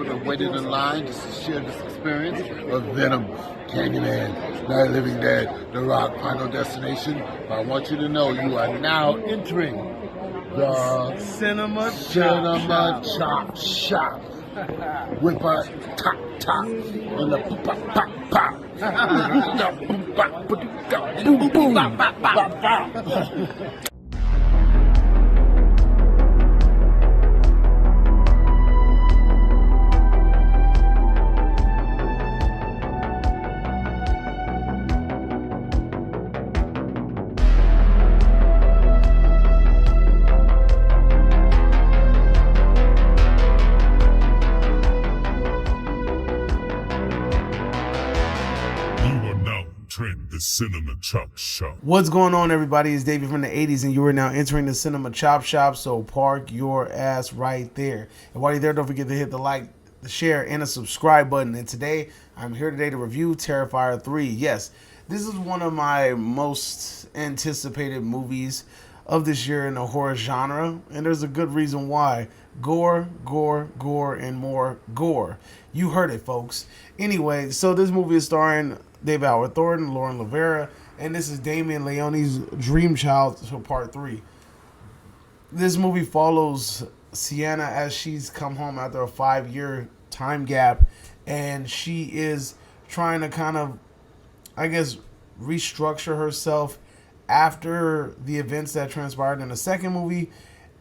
people that waited in line just to share this experience of Venom, Candyman, Night of the Living Dead, The Rock, Final Destination. But I want you to know you are now entering the Cinema Chop Shop with a top and the pop. Boom, boom, bop. The Cinema Chop Shop. What's going on, everybody? It's David from the 80s, and you are now entering the Cinema Chop Shop, so park your ass right there. And while you're there, don't forget to hit the like, the share, and the subscribe button. And today, I'm here today to review Terrifier 3. Yes, this is one of my most anticipated movies of this year in the horror genre, and there's a good reason why. Gore, gore, gore, and more gore. You heard it, folks. Anyway, so this movie is starring David Howard Thornton, Lauren Rivera, and this is Damien Leone's dream child for part 3. This movie follows Sienna as she's come home after a 5-year time gap, and she is trying to kind of, I guess, restructure herself after the events that transpired in the second movie.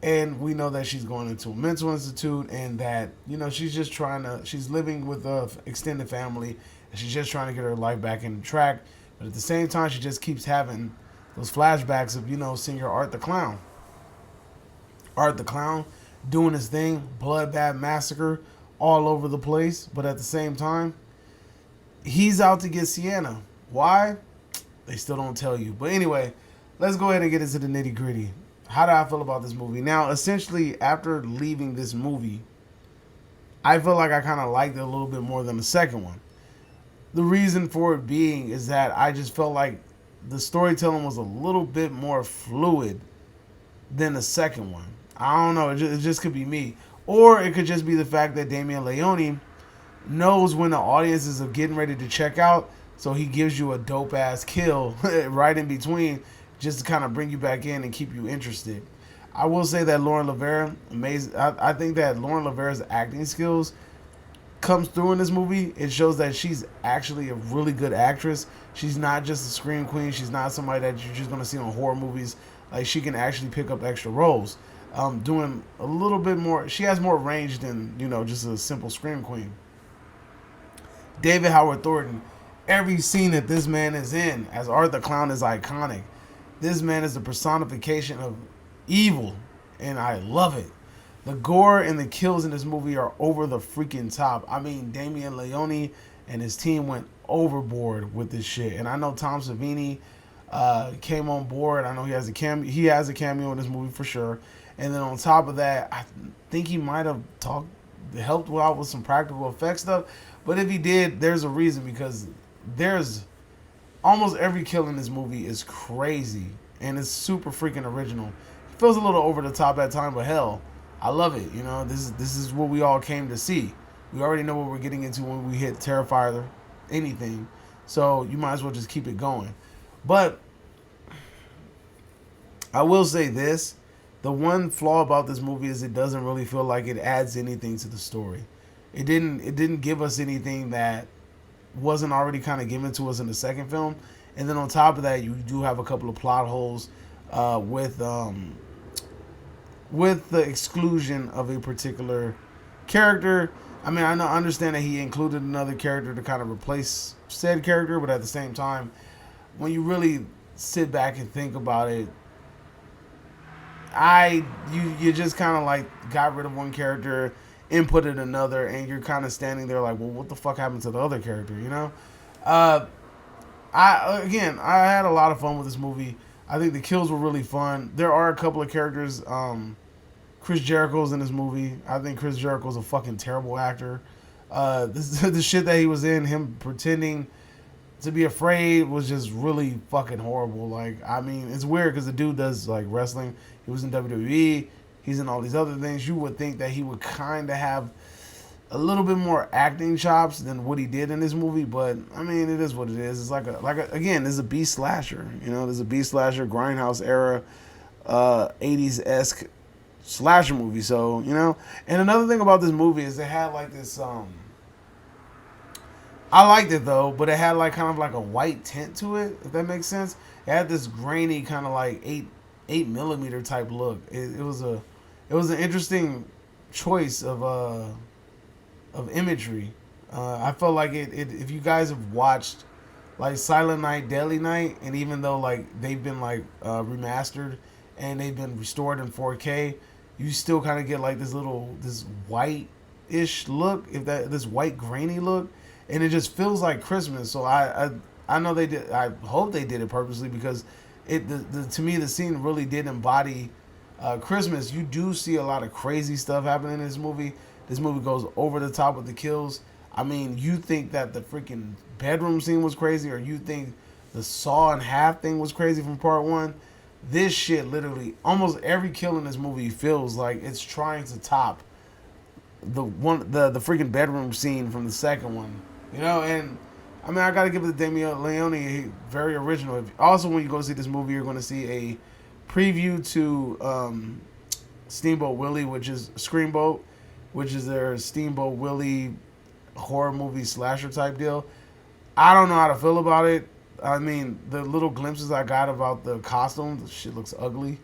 And we know that she's going into a mental institute, and that, you know, she's just trying to, she's living with a extended family, and she's just trying to get her life back in track. But at the same time, she just keeps having those flashbacks of, you know, seeing Art the Clown. Art the Clown doing his thing, bloodbath massacre all over the place. But at the same time, he's out to get Sienna. Why? They still don't tell you. But anyway, let's go ahead and get into the nitty gritty. How do I feel about this movie? Now, essentially, after leaving this movie, I feel like I kind of liked it a little bit more than the second one. The reason for it being is that I just felt like the storytelling was a little bit more fluid than the second one. I don't know. It just could be me. Or it could just be the fact that Damien Leone knows when the audience is getting ready to check out, so he gives you a dope-ass kill right in between, just to kind of bring you back in and keep you interested. I will say that Lauren Rivera, amazing. I think that Lauren Rivera's acting skills comes through in this movie. It shows that she's actually a really good actress. She's not just a scream queen. She's not somebody that you're just going to see on horror movies. Like, she can actually pick up extra roles. Doing a little bit more. She has more range than, you know, just a simple scream queen. David Howard Thornton, every scene that this man is in as Art the Clown is iconic. This man is the personification of evil, and I love it. The gore and the kills in this movie are over the freaking top. I mean, Damien Leone and his team went overboard with this shit. And I know Tom Savini came on board. I know he has a cameo in this movie for sure. And then on top of that, I think he might have helped out with some practical effects stuff. But if he did, there's a reason, because there's almost every kill in this movie is crazy, and it's super freaking original. It feels a little over the top at times, but hell, I love it. You know, this is what we all came to see. We already know what we're getting into when we hit Terrifier, anything. So you might as well just keep it going. But I will say this: the one flaw about this movie is it doesn't really feel like it adds anything to the story. It didn't give us anything that wasn't already kind of given to us in the second film. And then on top of that, you do have a couple of plot holes with the exclusion of a particular character. I mean, I understand that he included another character to kind of replace said character, but at the same time, when you really sit back and think about it, you just kind of like got rid of one character, inputted another, and you're kind of standing there like, well, what the fuck happened to the other character, you know? I had a lot of fun with this movie. I think the kills were really fun. There are a couple of characters. Chris Jericho's in this movie. I think Chris Jericho's a fucking terrible actor. The shit that he was in, him pretending to be afraid, was just really fucking horrible. Like, I mean, it's weird because the dude does like wrestling. He was in WWE. He's in all these other things. You would think that he would kind of have a little bit more acting chops than what he did in this movie, but I mean, it is what it is. It's again, this is a B slasher. You know, this is a B slasher, grindhouse era, 80s esque slasher movie. So you know, and another thing about this movie is it had like this. I liked it though, but it had like kind of like a white tint to it. If that makes sense, it had this grainy kind of like 8mm type look. It was an interesting choice of imagery. I felt like it. If you guys have watched like Silent Night, Deadly Night, and even though like they've been like remastered and they've been restored in 4K, you still kind of get like this white-ish look, this white grainy look, and it just feels like Christmas. So I know they did. I hope they did it purposely because to me the scene really did embody Christmas. You do see a lot of crazy stuff happening in this movie. This movie goes over the top with the kills. I mean, you think that the freaking bedroom scene was crazy, or you think the saw in half thing was crazy from part one. This shit literally, almost every kill in this movie feels like it's trying to top the freaking bedroom scene from the second one. You know, and I mean, I gotta give it to Damien Leone, very original. Also, when you go see this movie, you're going to see a preview to Steamboat Willie, which is Screamboat, which is their Steamboat Willie horror movie slasher type deal. I don't know how to feel about it. I mean, the little glimpses I got about the costume, the shit looks ugly.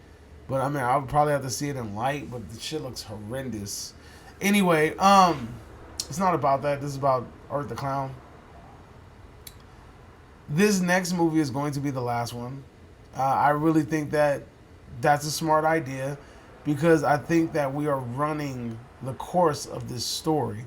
But I mean, I would probably have to see it in light, but the shit looks horrendous. Anyway, it's not about that. This is about Art the Clown. This next movie is going to be the last one. I really think that that's a smart idea because I think that we are running the course of this story.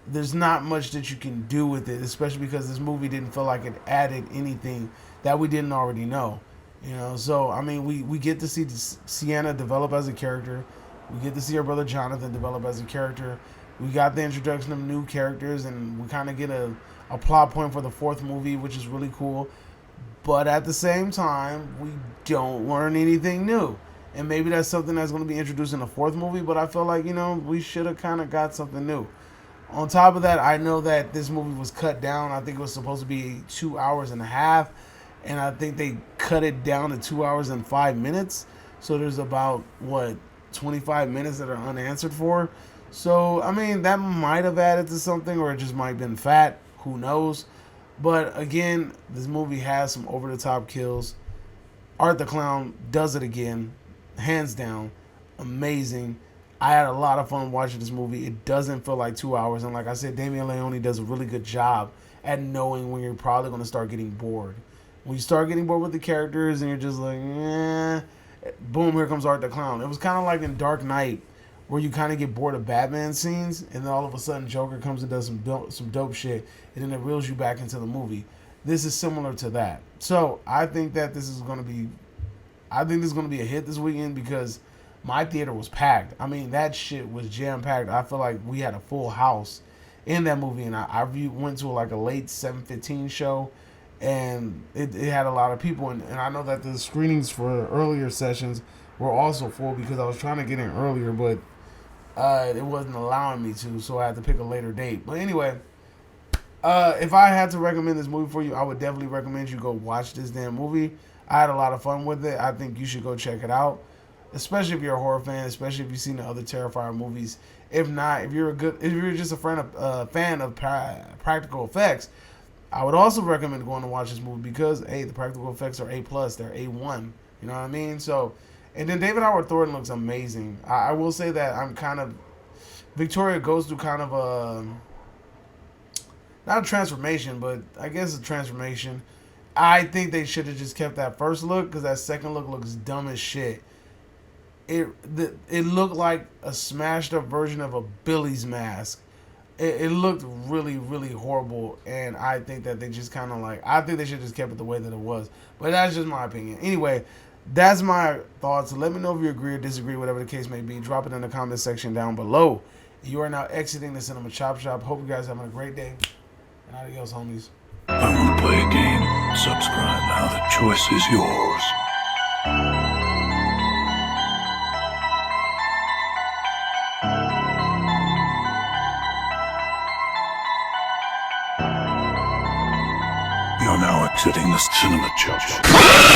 There's not much that you can do with it, especially because this movie didn't feel like it added anything that we didn't already know. You know, so I mean, we get to see Sienna develop as a character. We get to see her brother Jonathan develop as a character. We got the introduction of new characters, and we kind of get a plot point for the fourth movie, which is really cool. But at the same time, we don't learn anything new. And maybe that's something that's going to be introduced in the fourth movie, but I feel like, you know, we should have kind of got something new. On top of that, I know that this movie was cut down. I think it was supposed to be 2 hours and a half, and I think they cut it down to 2 hours and 5 minutes. So there's about, 25 minutes that are unanswered for. So, I mean, that might have added to something, or it just might have been fat. Who knows? But again, this movie has some over-the-top kills. Art the Clown does it again. Hands down. Amazing. I had a lot of fun watching this movie. It doesn't feel like 2 hours. And like I said, Damien Leone does a really good job at knowing when you're probably going to start getting bored. When you start getting bored with the characters and you're just like, boom, here comes Art the Clown. It was kind of like in Dark Knight, where you kind of get bored of Batman scenes, and then all of a sudden Joker comes and does some dope shit, and then it reels you back into the movie. This is similar to that. So I think that this is going to be a hit this weekend because my theater was packed. I mean, that shit was jam-packed. I feel like we had a full house in that movie, and I went to like a late 7:15 show, and it had a lot of people, and I know that the screenings for earlier sessions were also full because I was trying to get in earlier, but it wasn't allowing me to, so I had to pick a later date. But anyway, if I had to recommend this movie for you, I would definitely recommend you go watch this damn movie. I had a lot of fun with it. I think you should go check it out, especially if you're a horror fan, especially if you've seen the other Terrifier movies. If not, if you're just a fan of practical effects, I would also recommend going to watch this movie because the practical effects are A+, they're A1. You know what I mean? So, and then David Howard Thornton looks amazing. I will say that Victoria goes through kind of a, not a transformation, but I guess a transformation. I think they should have just kept that first look because that second look looks dumb as shit. It looked like a smashed up version of a Billy's mask. It looked really, really horrible, and I think that they just kind of I think they should have just kept it the way that it was. But that's just my opinion. Anyway, that's my thoughts. Let me know if you agree or disagree, whatever the case may be. Drop it in the comment section down below. You are now exiting the Cinema Chop Shop. Hope you guys are having a great day. And adios, homies. I want to play a game. Subscribe now. The choice is yours. now exiting the cinema chop shop.